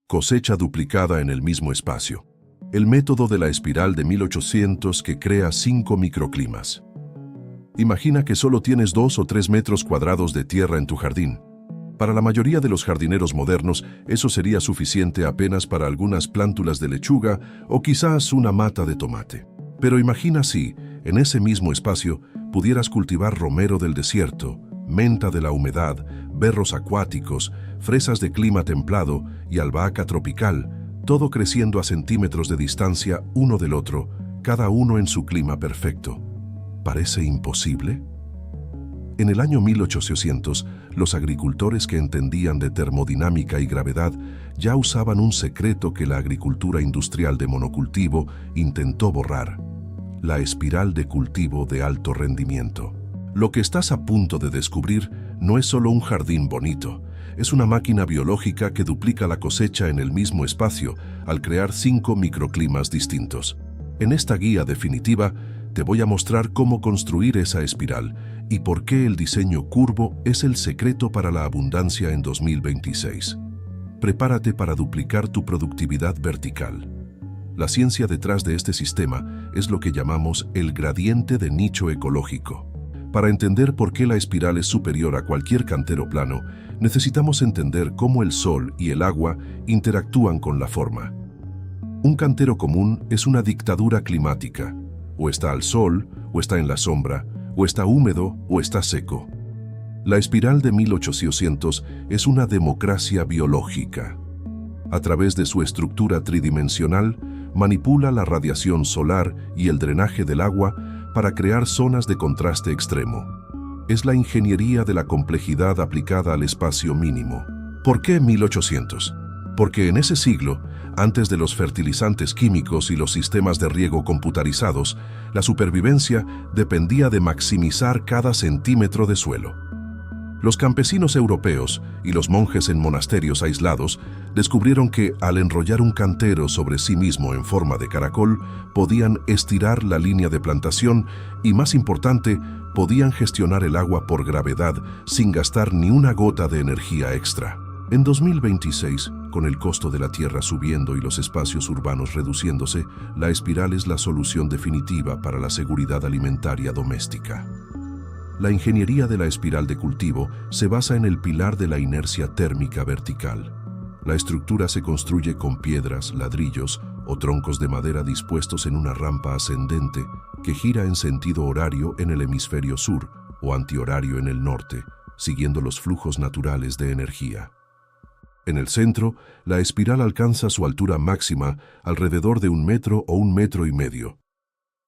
cosecha duplicada en el mismo espacio. El método de la espiral de 1800 que crea 5 microclimas. Imagina que solo tienes 2 o 3 metros cuadrados de tierra en tu jardín. Para la mayoría de los jardineros modernos, eso sería suficiente apenas para algunas plántulas de lechuga o quizás una mata de tomate. Pero imagina si, en ese mismo espacio, pudieras cultivar romero del desierto, menta de la humedad, berros acuáticos, fresas de clima templado y albahaca tropical, todo creciendo a centímetros de distancia uno del otro, cada uno en su clima perfecto. ¿Parece imposible? En el año 1800, los agricultores que entendían de termodinámica y gravedad ya usaban un secreto que la agricultura industrial de monocultivo intentó borrar: la espiral de cultivo de alto rendimiento. Lo que estás a punto de descubrir no es solo un jardín bonito, es una máquina biológica que duplica la cosecha en el mismo espacio al crear 5 microclimas distintos. En esta guía definitiva, te voy a mostrar cómo construir esa espiral y por qué el diseño curvo es el secreto para la abundancia en 2026. Prepárate para duplicar tu productividad vertical. La ciencia detrás de este sistema es lo que llamamos el gradiente de nicho ecológico. Para entender por qué la espiral es superior a cualquier cantero plano, necesitamos entender cómo el sol y el agua interactúan con la forma. Un cantero común es una dictadura climática. O está al sol, o está en la sombra, o está húmedo, o está seco. La espiral de 1800 es una democracia biológica. A través de su estructura tridimensional, manipula la radiación solar y el drenaje del agua para crear zonas de contraste extremo. Es la ingeniería de la complejidad aplicada al espacio mínimo. ¿Por qué 1800? Porque en ese siglo, antes de los fertilizantes químicos y los sistemas de riego computarizados, la supervivencia dependía de maximizar cada centímetro de suelo. Los campesinos europeos y los monjes en monasterios aislados descubrieron que, al enrollar un cantero sobre sí mismo en forma de caracol, podían estirar la línea de plantación y, más importante, podían gestionar el agua por gravedad sin gastar ni una gota de energía extra. En 2026, con el costo de la tierra subiendo y los espacios urbanos reduciéndose, la espiral es la solución definitiva para la seguridad alimentaria doméstica. La ingeniería de la espiral de cultivo se basa en el pilar de la inercia térmica vertical. La estructura se construye con piedras, ladrillos o troncos de madera dispuestos en una rampa ascendente que gira en sentido horario en el hemisferio sur o antihorario en el norte, siguiendo los flujos naturales de energía. En el centro, la espiral alcanza su altura máxima alrededor de 1 metro o 1,5 metros.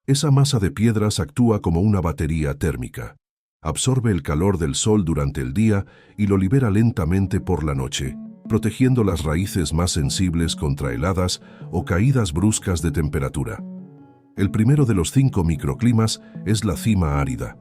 Esa masa de piedras actúa como una batería térmica. Absorbe el calor del sol durante el día y lo libera lentamente por la noche, protegiendo las raíces más sensibles contra heladas o caídas bruscas de temperatura. El primero de los 5 microclimas es la cima árida.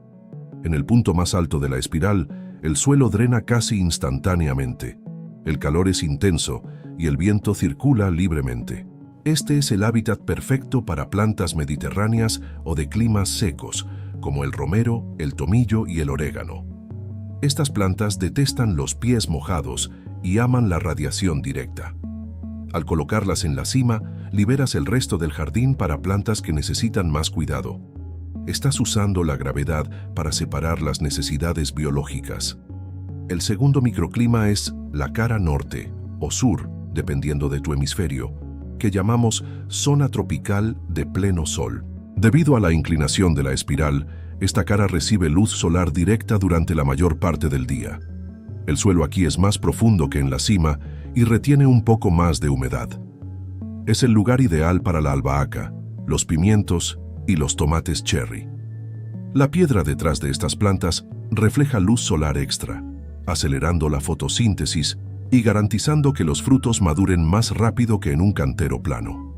En el punto más alto de la espiral, el suelo drena casi instantáneamente. El calor es intenso y el viento circula libremente. Este es el hábitat perfecto para plantas mediterráneas o de climas secos, como el romero, el tomillo y el orégano. Estas plantas detestan los pies mojados y aman la radiación directa. Al colocarlas en la cima, liberas el resto del jardín para plantas que necesitan más cuidado. Estás usando la gravedad para separar las necesidades biológicas. El segundo microclima es la cara norte o sur, dependiendo de tu hemisferio, que llamamos zona tropical de pleno sol. Debido a la inclinación de la espiral, esta cara recibe luz solar directa durante la mayor parte del día. El suelo aquí es más profundo que en la cima y retiene un poco más de humedad. Es el lugar ideal para la albahaca, los pimientos y los tomates cherry. La piedra detrás de estas plantas refleja luz solar extra, acelerando la fotosíntesis y garantizando que los frutos maduren más rápido que en un cantero plano.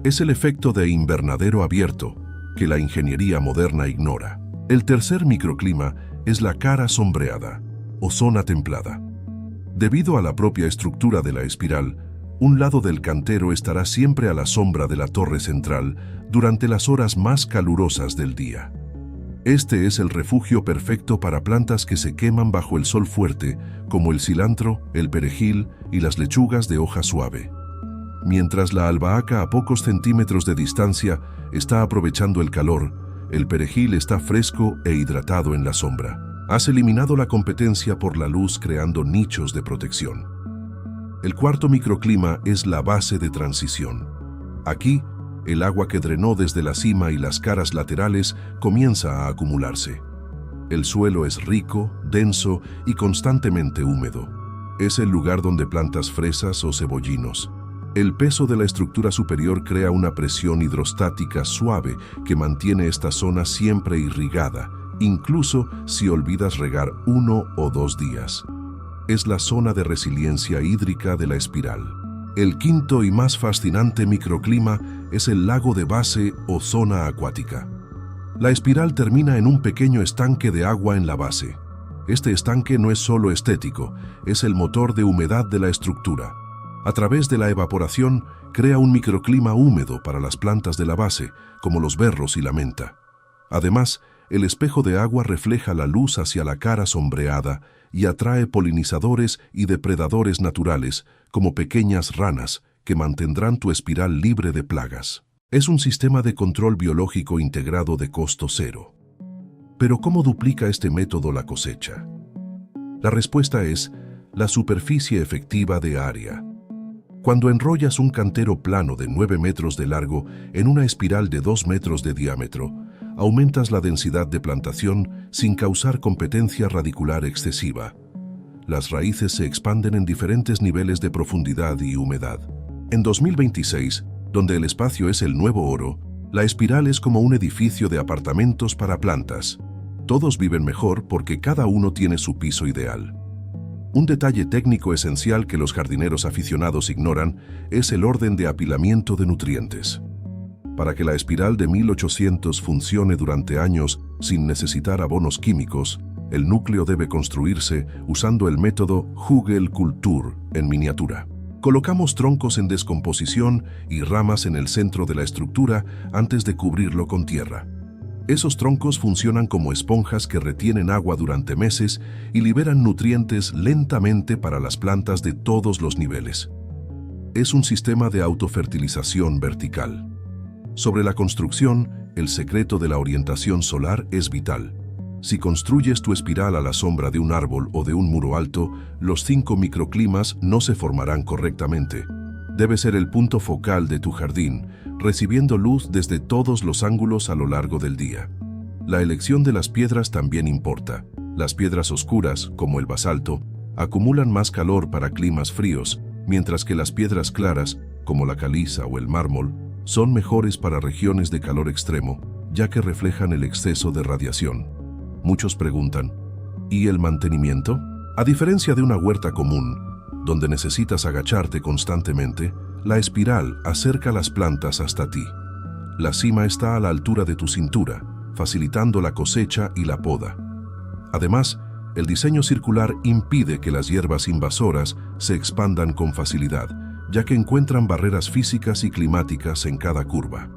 Es el efecto de invernadero abierto que la ingeniería moderna ignora. El tercer microclima es la cara sombreada o zona templada. Debido a la propia estructura de la espiral, un lado del cantero estará siempre a la sombra de la torre central durante las horas más calurosas del día. Este es el refugio perfecto para plantas que se queman bajo el sol fuerte, como el cilantro, el perejil y las lechugas de hoja suave. Mientras la albahaca a pocos centímetros de distancia está aprovechando el calor, el perejil está fresco e hidratado en la sombra. Has eliminado la competencia por la luz creando nichos de protección. El cuarto microclima es la base de transición. Aquí, el agua que drenó desde la cima y las caras laterales comienza a acumularse. El suelo es rico, denso y constantemente húmedo. Es el lugar donde plantas fresas o cebollinos. El peso de la estructura superior crea una presión hidrostática suave que mantiene esta zona siempre irrigada, incluso si olvidas regar 1 o 2 días. Es la zona de resiliencia hídrica de la espiral. El quinto y más fascinante microclima es el lago de base o zona acuática. La espiral termina en un pequeño estanque de agua en la base. Este estanque no es solo estético, es el motor de humedad de la estructura. A través de la evaporación, crea un microclima húmedo para las plantas de la base, como los berros y la menta. Además, el espejo de agua refleja la luz hacia la cara sombreada y atrae polinizadores y depredadores naturales, como pequeñas ranas, que mantendrán tu espiral libre de plagas. Es un sistema de control biológico integrado de costo cero. Pero ¿cómo duplica este método la cosecha? La respuesta es la superficie efectiva de área. Cuando enrollas un cantero plano de 9 metros de largo en una espiral de 2 metros de diámetro, aumentas la densidad de plantación sin causar competencia radicular excesiva. Las raíces se expanden en diferentes niveles de profundidad y humedad. En 2026, donde el espacio es el nuevo oro, la espiral es como un edificio de apartamentos para plantas. Todos viven mejor porque cada uno tiene su piso ideal. Un detalle técnico esencial que los jardineros aficionados ignoran es el orden de apilamiento de nutrientes. Para que la espiral de 1800 funcione durante años sin necesitar abonos químicos, el núcleo debe construirse usando el método Hügelkultur en miniatura. Colocamos troncos en descomposición y ramas en el centro de la estructura antes de cubrirlo con tierra. Esos troncos funcionan como esponjas que retienen agua durante meses y liberan nutrientes lentamente para las plantas de todos los niveles. Es un sistema de autofertilización vertical. Sobre la construcción, el secreto de la orientación solar es vital. Si construyes tu espiral a la sombra de un árbol o de un muro alto, los 5 microclimas no se formarán correctamente. Debe ser el punto focal de tu jardín, recibiendo luz desde todos los ángulos a lo largo del día. La elección de las piedras también importa. Las piedras oscuras, como el basalto, acumulan más calor para climas fríos, mientras que las piedras claras, como la caliza o el mármol, son mejores para regiones de calor extremo, ya que reflejan el exceso de radiación. Muchos preguntan, ¿y el mantenimiento? A diferencia de una huerta común, donde necesitas agacharte constantemente, la espiral acerca las plantas hasta ti. La cima está a la altura de tu cintura, facilitando la cosecha y la poda. Además, el diseño circular impide que las hierbas invasoras se expandan con facilidad, ya que encuentran barreras físicas y climáticas en cada curva.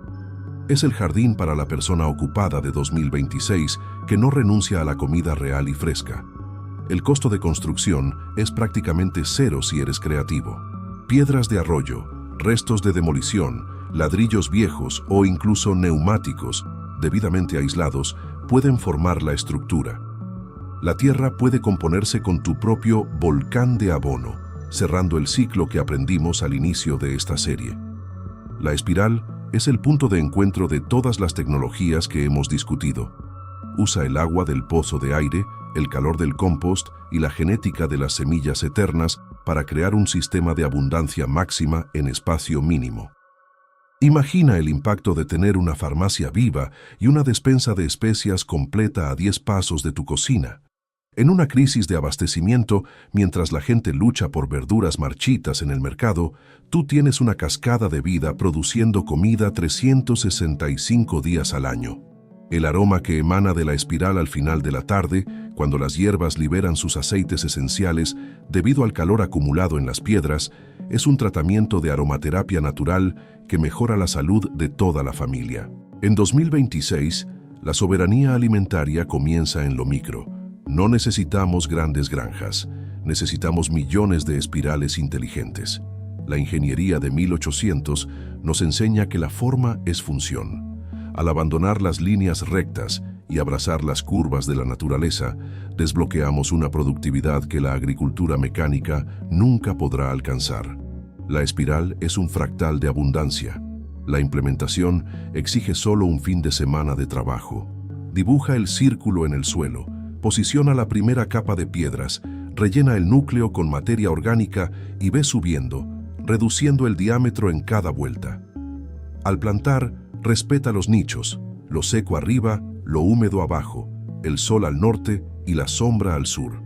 Es el jardín para la persona ocupada de 2026 que no renuncia a la comida real y fresca. El costo de construcción es prácticamente cero si eres creativo. Piedras de arroyo, restos de demolición, ladrillos viejos o incluso neumáticos, debidamente aislados, pueden formar la estructura. La tierra puede componerse con tu propio volcán de abono, cerrando el ciclo que aprendimos al inicio de esta serie. La espiral es el punto de encuentro de todas las tecnologías que hemos discutido. Usa el agua del pozo de aire, el calor del compost y la genética de las semillas eternas para crear un sistema de abundancia máxima en espacio mínimo. Imagina el impacto de tener una farmacia viva y una despensa de especias completa a 10 pasos de tu cocina. En una crisis de abastecimiento, mientras la gente lucha por verduras marchitas en el mercado, tú tienes una cascada de vida produciendo comida 365 días al año. El aroma que emana de la espiral al final de la tarde, cuando las hierbas liberan sus aceites esenciales debido al calor acumulado en las piedras, es un tratamiento de aromaterapia natural que mejora la salud de toda la familia. En 2026, La soberanía alimentaria comienza en lo micro. No necesitamos grandes granjas, necesitamos millones de espirales inteligentes. La ingeniería de 1800 nos enseña que la forma es función. Al abandonar las líneas rectas y abrazar las curvas de la naturaleza, desbloqueamos una productividad que la agricultura mecánica nunca podrá alcanzar. La espiral es un fractal de abundancia. La implementación exige solo un fin de semana de trabajo. Dibuja el círculo en el suelo, posiciona la primera capa de piedras, rellena el núcleo con materia orgánica y ve subiendo, reduciendo el diámetro en cada vuelta. Al plantar, respeta los nichos, lo seco arriba, lo húmedo abajo, el sol al norte y la sombra al sur.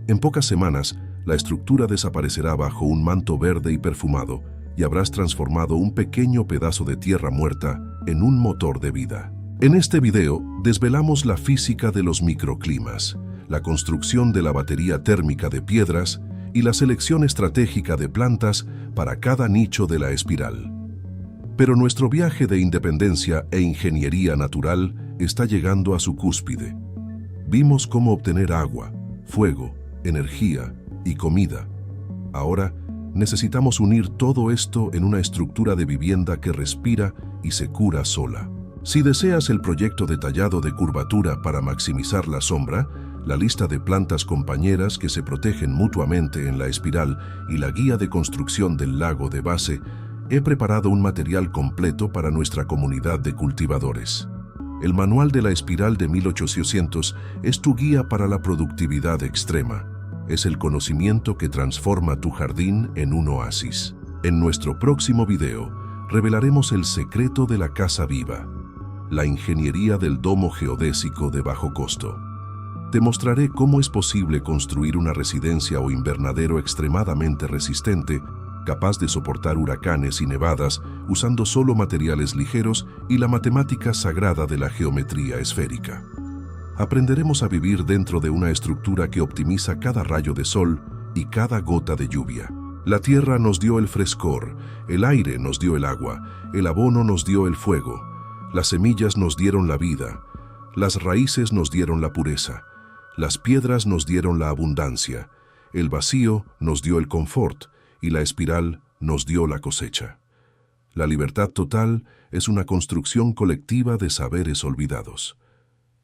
En pocas semanas, la estructura desaparecerá bajo un manto verde y perfumado, y habrás transformado un pequeño pedazo de tierra muerta en un motor de vida. En este video desvelamos la física de los microclimas, la construcción de la batería térmica de piedras y la selección estratégica de plantas para cada nicho de la espiral. Pero nuestro viaje de independencia e ingeniería natural está llegando a su cúspide. Vimos cómo obtener agua, fuego, energía y comida. Ahora, necesitamos unir todo esto en una estructura de vivienda que respira y se cura sola. Si deseas el proyecto detallado de curvatura para maximizar la sombra, la lista de plantas compañeras que se protegen mutuamente en la espiral y la guía de construcción del lago de base, he preparado un material completo para nuestra comunidad de cultivadores. El manual de la espiral de 1800 es tu guía para la productividad extrema. Es el conocimiento que transforma tu jardín en un oasis. En nuestro próximo video, revelaremos el secreto de la casa viva, la ingeniería del domo geodésico de bajo costo. Te mostraré cómo es posible construir una residencia o invernadero extremadamente resistente, capaz de soportar huracanes y nevadas usando solo materiales ligeros y la matemática sagrada de la geometría esférica. Aprenderemos a vivir dentro de una estructura que optimiza cada rayo de sol y cada gota de lluvia. La tierra nos dio el frescor, el aire nos dio el agua, el abono nos dio el fuego, las semillas nos dieron la vida, las raíces nos dieron la pureza, las piedras nos dieron la abundancia, el vacío nos dio el confort y la espiral nos dio la cosecha. La libertad total es una construcción colectiva de saberes olvidados.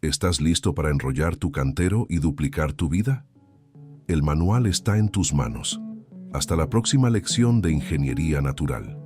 ¿Estás listo para enrollar tu cantero y duplicar tu vida? El manual está en tus manos. Hasta la próxima lección de Ingeniería Natural.